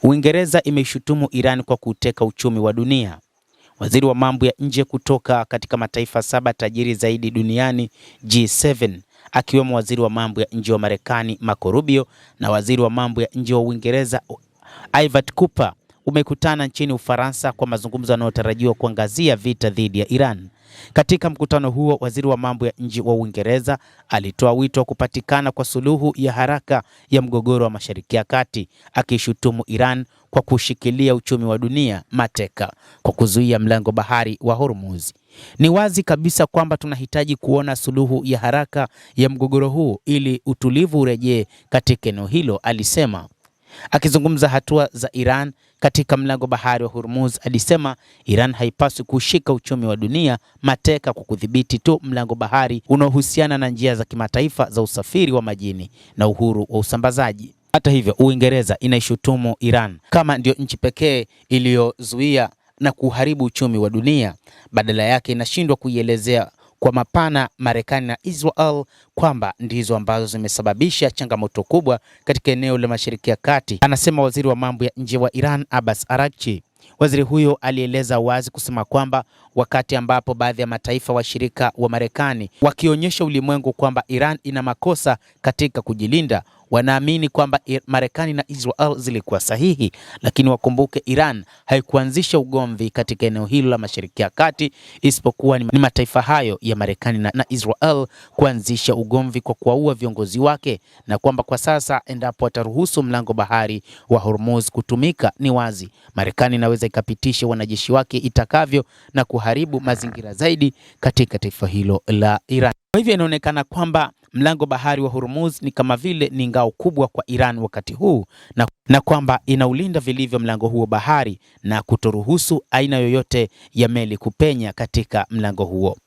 Uingereza imeshutumu Iran kwa kuteka uchumi wa dunia. Waziri wa mambo ya nje kutoka katika mataifa 7 tajiri zaidi duniani G7, akiwemo waziri wa mambo ya nje wa Marekani Marco Rubio na waziri wa mambo ya nje wa Uingereza Ivat Cooper, umekutana nchini Ufaransa kwa mazungumzo yanayotarajiwa kuangazia vita dhidi ya Iran. Katika mkutano huo, waziri wa mambo ya nje wa Uingereza alitoa wito wa kupatikana kwa suluhu ya haraka ya mgogoro wa Mashariki ya Kati, akishutumu Iran kwa kushikilia uchumi wa dunia mateka kwa kuzuia mlango bahari wa Hormuz. Ni wazi kabisa kwamba tunahitaji kuona suluhu ya haraka ya mgogoro huu ili utulivu urejee katika eneo hilo, alisema. Akizungumza hatua za Iran katika mlango bahari wa Hormuz, alisema Iran haipaswi kushika uchumi wa dunia mateka kwa kudhibiti tu mlango bahari unaohusiana na njia za kimataifa za usafiri wa majini na uhuru wa usambazaji. Hata hivyo, Uingereza inaishutumu Iran kama ndio nchi pekee iliyozuia na kuharibu uchumi wa dunia. Badala yake inashindwa kuielezea kwa mapana Marekani na Israel kwamba ndizo ambazo zimesababisha changamoto kubwa katika eneo la Mashariki ya Kati, anasema waziri wa mambo ya nje wa Iran Abbas Araghchi. Waziri huyo alieleza wazi kusema kwamba wakati ambapo baadhi ya mataifa washirika wa Marekani wakionyesha ulimwengu kwamba Iran ina makosa katika kujilinda, wanaamini kwamba Marekani na Israel zilikuwa sahihi, lakini wakumbuke Iran haikuanzisha ugomvi katika eneo hilo la Mashariki ya Kati, isipokuwa ni mataifa hayo ya Marekani na Israel kuanzisha ugomvi kwa kuwaua viongozi wake, na kwamba kwa sasa endapo wataruhusu mlango bahari wa Hormuz kutumika, ni wazi Marekani inaweza ikapitisha wanajeshi wake itakavyo na kuharibu mazingira zaidi katika taifa hilo la Iran. Kwa hivyo inaonekana kwamba mlango bahari wa Hormuz ni kama vile ni ngao kubwa kwa Iran wakati huu, na kwamba inaulinda vilivyo mlango huo bahari na kutoruhusu aina yoyote ya meli kupenya katika mlango huo.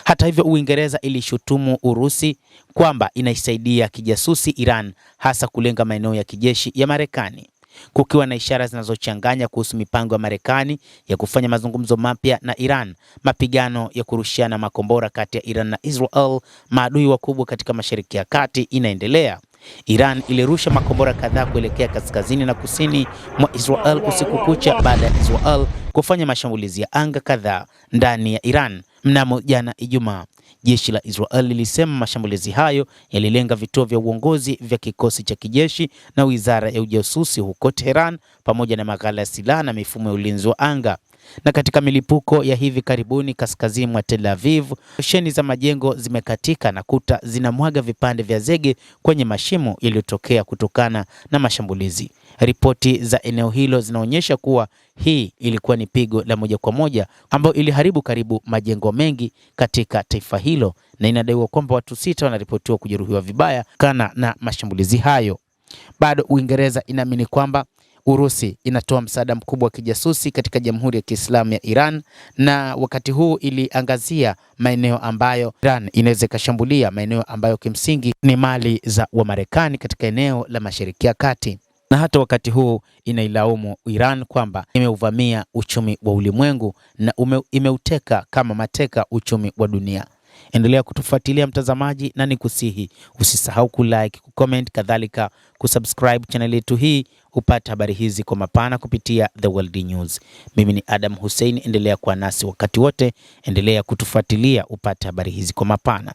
Hata hivyo, Uingereza ilishutumu Urusi kwamba inaisaidia kijasusi Iran, hasa kulenga maeneo ya kijeshi ya Marekani, kukiwa na ishara zinazochanganya kuhusu mipango ya Marekani ya kufanya mazungumzo mapya na Iran. Mapigano ya kurushiana makombora kati ya Iran na Israel, maadui wakubwa katika Mashariki ya Kati, inaendelea. Iran ilirusha makombora kadhaa kuelekea kaskazini na kusini mwa Israel usiku kucha baada ya Israel kufanya mashambulizi ya anga kadhaa ndani ya Iran mnamo jana Ijumaa. Jeshi la Israel lilisema mashambulizi hayo yalilenga vituo vya uongozi vya kikosi cha kijeshi na wizara ya ujasusi huko Tehran, pamoja na maghala ya silaha na mifumo ya ulinzi wa anga. Na katika milipuko ya hivi karibuni kaskazini mwa Tel Aviv, rosheni za majengo zimekatika na kuta zinamwaga vipande vya zege kwenye mashimo yaliyotokea kutokana na mashambulizi. Ripoti za eneo hilo zinaonyesha kuwa hii ilikuwa ni pigo la moja kwa moja ambayo iliharibu karibu majengo mengi katika taifa hilo, na inadaiwa kwamba watu 6 wanaripotiwa kujeruhiwa vibaya kana na mashambulizi hayo. Bado Uingereza inaamini kwamba Urusi inatoa msaada mkubwa wa kijasusi katika Jamhuri ya Kiislamu ya Iran, na wakati huu iliangazia maeneo ambayo Iran inaweza kushambulia, maeneo ambayo kimsingi ni mali za Wamarekani katika eneo la Mashariki ya Kati. Na hata wakati huu inailaumu Iran kwamba imeuvamia uchumi wa ulimwengu na imeuteka kama mateka uchumi wa dunia. Endelea kutufuatilia mtazamaji, na nikusihi usisahau kulike, kucomment, kadhalika kusubscribe channel yetu hii upate habari hizi kwa mapana kupitia The World News. Mimi ni Adam Hussein, endelea kuwa nasi wakati wote, endelea kutufuatilia upate habari hizi kwa mapana.